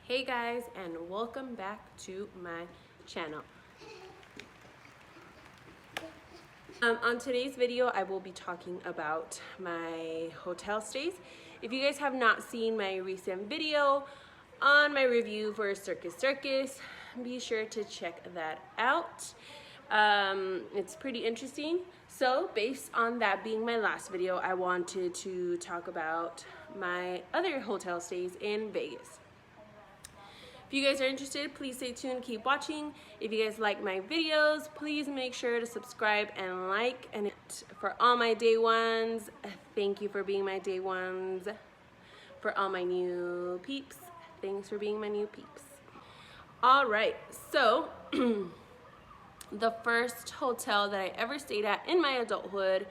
Hey guys, and welcome back to my channel. On today's video, I will be talking about my hotel stays. If you guys have not seen my recent video on my review for Circus, be sure to check that out. It's pretty interesting. So based on that being my last video, I wanted to talk about my other hotel stays in Vegas. If you guys are interested, please stay tuned, keep watching. If you guys like my videos, please make sure to subscribe and like. And for all my day ones, thank you for being my day ones. For all my new peeps, thanks for being my new peeps. All right, so the first hotel that I ever stayed at in my adulthood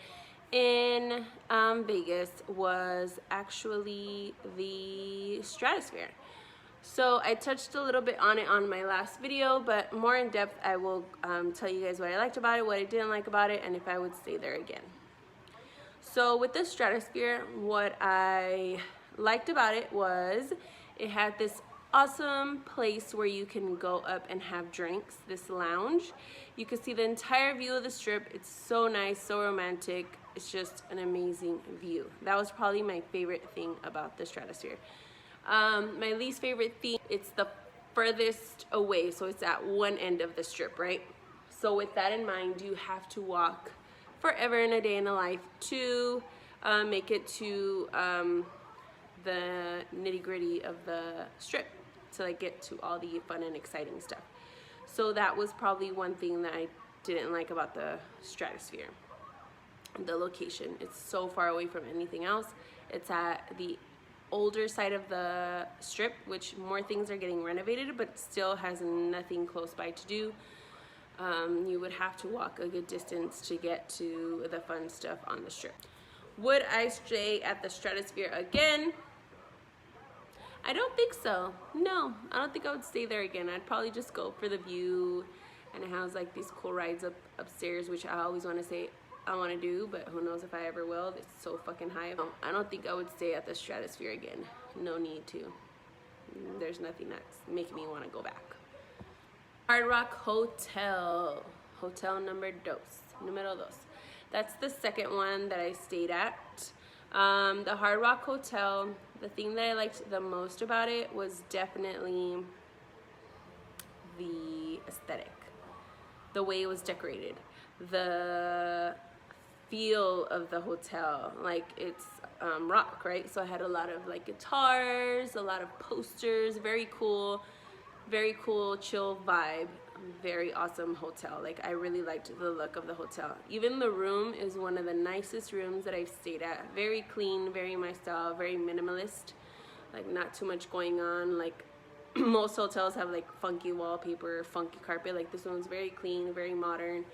in Vegas was actually the Stratosphere. So I touched a little bit on it on my last video, but more in depth I will tell you guys what I liked about it, what I didn't like about it, and if I would stay there again. So with the Stratosphere, what I liked about it was it had this awesome place where you can go up and have drinks, this lounge. You can see the entire view of the strip. It's so nice, so romantic. It's just an amazing view. That was probably my favorite thing about the Stratosphere. My least favorite thing, it's the furthest away, so it's at one end of the strip, right? So with that in mind, you have to walk forever and a day in a life to make it to the nitty-gritty of the strip, to like get to all the fun and exciting stuff. So that was probably one thing that I didn't like about the Stratosphere. The location, it's so far away from anything else. It's at the older side of the strip, which more things are getting renovated, but still has nothing close by to do. You would have to walk a good distance to get to the fun stuff on the strip. Would I stay at the Stratosphere again? I don't think so. No, I don't think I would stay there again. I'd probably just go for the view, and it has like these cool rides upstairs, which I always want to say I want to do, but who knows if I ever will. It's so fucking high. I don't think I would stay at the Stratosphere again. No need to. There's nothing that's making me want to go back. Hard Rock Hotel. Hotel numero dos. That's the second one that I stayed at. The Hard Rock Hotel, the thing that I liked the most about it was definitely the aesthetic. The way it was decorated. The feel of the hotel, like it's rock, right? So I had a lot of like guitars, a lot of posters, very cool chill vibe, very awesome hotel. Like I really liked the look of the hotel. Even the room is one of the nicest rooms that I've stayed at. Very clean, very my style, very minimalist, like not too much going on. Like most hotels have like funky wallpaper, funky carpet. Like this one's very clean, very modern.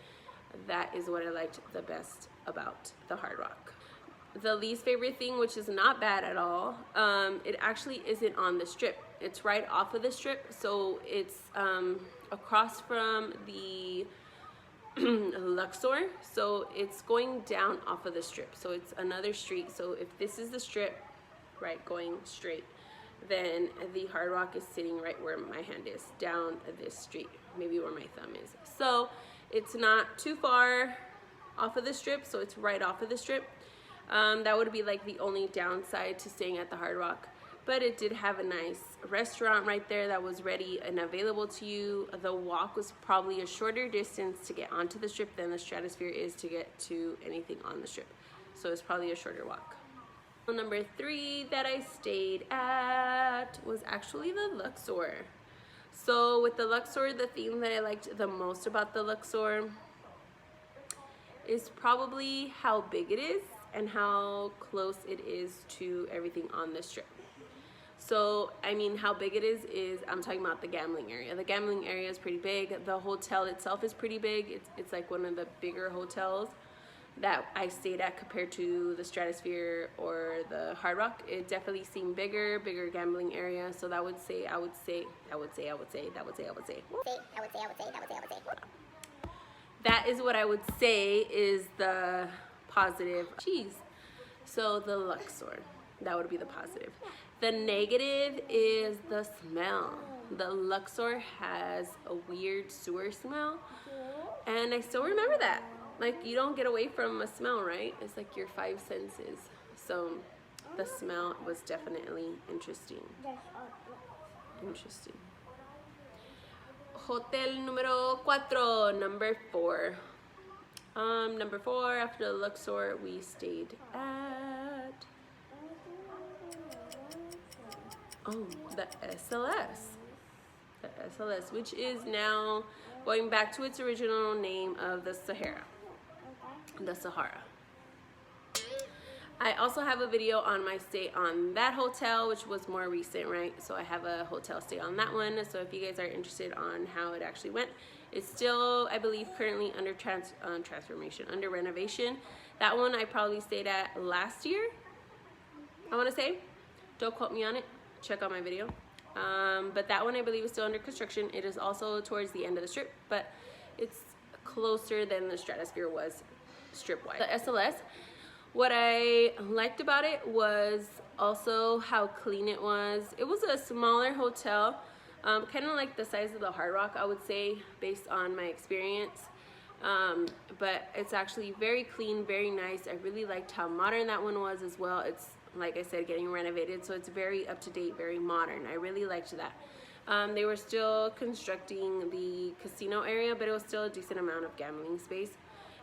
That is what I liked the best about the Hard Rock. The least favorite thing, which is not bad at all, it actually isn't on the strip. It's right off of the strip, so it's across from the Luxor, so it's going down off of the strip. So it's another street. So if this is the strip, right, going straight, then the Hard Rock is sitting right where my hand is, down this street, maybe where my thumb is. So it's not too far off of the strip, so it's right off of the strip. That would be like the only downside to staying at the Hard Rock. But it did have a nice restaurant right there that was ready and available to you. The walk was probably a shorter distance to get onto the strip than the Stratosphere is to get to anything on the strip. So it's probably a shorter walk. Number 3 that I stayed at was actually the Luxor. So with the Luxor, the thing that I liked the most about the Luxor is probably how big it is and how close it is to everything on the strip. So, I mean, how big it is I'm talking about the gambling area. The gambling area is pretty big. The hotel itself is pretty big. It's like one of the bigger hotels that I stayed at compared to the Stratosphere or the Hard Rock. It definitely seemed bigger gambling area. So I would say. That is what I would say is the positive. So the Luxor, that would be the positive. The negative is the smell. The Luxor has a weird sewer smell, and I still remember that. Like, you don't get away from a smell, right? It's like your five senses. So the smell was definitely interesting. Interesting. Hotel número 4, number 4. Number 4, after the Luxor, we stayed at the SLS. The SLS, which is now going back to its original name of the Sahara. The Sahara. I also have a video on my stay on that hotel, which was more recent, right? So I have a hotel stay on that one. So if you guys are interested on how it actually went, it's still, I believe, currently under transformation, under renovation. That one I probably stayed at last year, I want to say. Don't quote me on it. Check out my video. But that one I believe is still under construction. It is also towards the end of the strip, but it's closer than the Stratosphere was strip-wise. The SLS, what I liked about it was also how clean it was. It was a smaller hotel, kind of like the size of the Hard Rock, I would say, based on my experience. But it's actually very clean, very nice. I really liked how modern that one was as well. It's, like I said, getting renovated, so it's very up-to-date, very modern. I really liked that. They were still constructing the casino area, but it was still a decent amount of gambling space.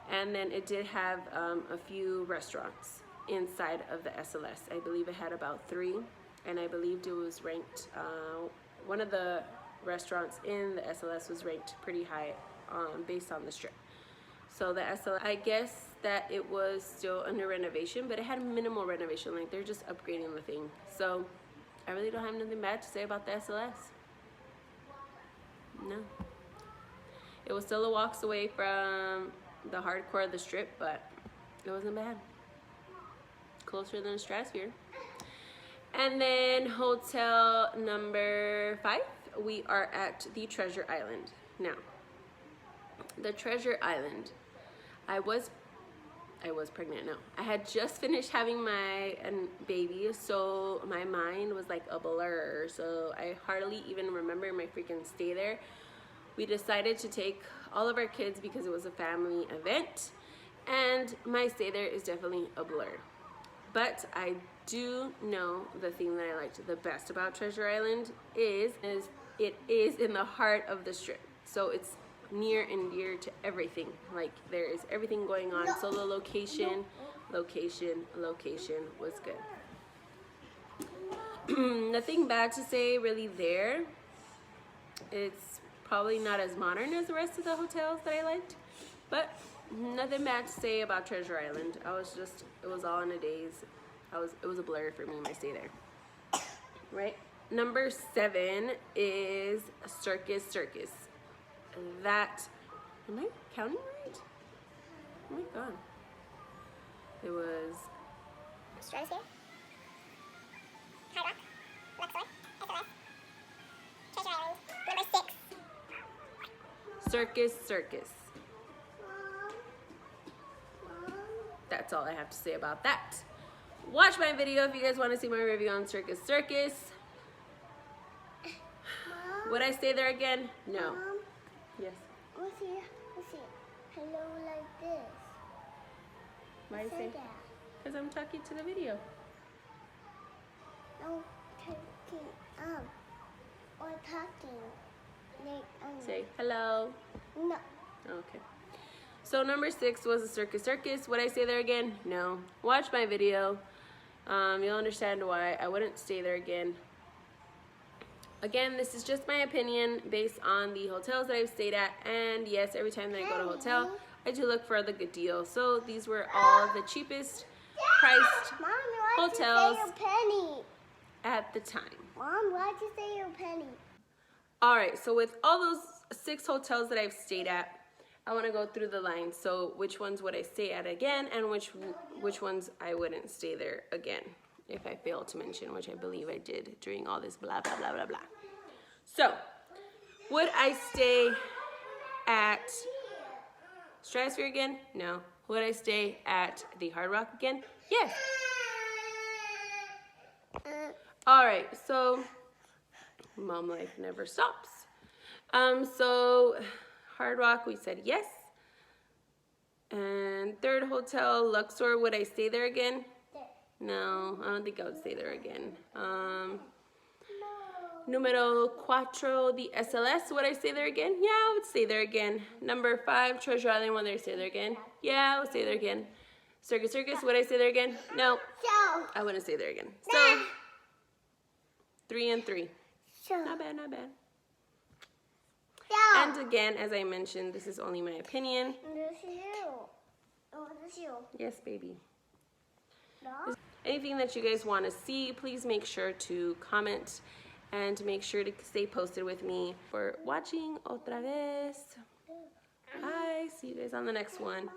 And then it did have a few restaurants inside of the SLS. I believe it had about 3, and I believed it was ranked, one of the restaurants in the SLS was ranked pretty high based on the strip. So the SLS, I guess that it was still under renovation, but it had minimal renovation. Like, they're just upgrading the thing. So I really don't have nothing bad to say about the SLS. No. It was still a walks away from the hardcore of the strip, but it wasn't bad. Closer than the Stratosphere. And then hotel number 5, we are at the Treasure Island. Now, the Treasure Island, I was pregnant. No, I had just finished having my baby, so my mind was like a blur. So I hardly even remember my freaking stay there. We decided to take all of our kids because it was a family event, and my stay there is definitely a blur. But I do know the thing that I liked the best about Treasure Island is it is in the heart of the strip. So it's near and dear to everything. Like, there is everything going on. So the location was good. Nothing bad to say really there. It's probably not as modern as the rest of the hotels that I liked, but nothing bad to say about Treasure Island. It was all in a daze. It was a blur for me, my stay there. Right? Number 7 is Circus. That, am I counting right? Oh my god. It was Stratosphere, Hard Rock, Luxor, SLS, Treasure Island, number 6. Circus. That's all I have to say about that. Watch my video if you guys want to see my review on Circus. Would I stay there again? No. Mom, Yes. what's it? Hello like this. Why do you say? that? Because I'm talking to the video. No, talking or talking. Like, Say hello. no. Okay. So number 6 was a Circus. Would I stay there again? No. Watch my video. You'll understand why I wouldn't stay there again. Again, this is just my opinion based on the hotels that I've stayed at. And yes, every time that I go to a hotel, I do look for the good deal. So these were all the cheapest priced Mom, why'd hotels you say your penny? at the time. Mom, why'd you say your penny? Alright, so with all those 6 hotels that I've stayed at, I want to go through the lines. So which ones would I stay at again, and which ones I wouldn't stay there again, if I failed to mention, which I believe I did during all this blah, blah, blah, blah, blah. So, would I stay at Stratosphere again? No. Would I stay at the Hard Rock again? Yes. All right, so mom life never stops. So Hard Rock, we said yes. And third hotel, Luxor, would I stay there again? No, I don't think I would stay there again. Numero 4, the SLS, would I stay there again? Yeah, I would stay there again. Number 5, Treasure Island, would I stay there again? Yeah, I would stay there again. Circus, would I stay there again? No, I wouldn't stay there again. So, 3 and 3. Not bad, not bad. And again, as I mentioned, this is only my opinion. Yes, baby. Anything that you guys want to see, please make sure to comment and make sure to stay posted with me for watching otra vez. Bye. See you guys on the next one.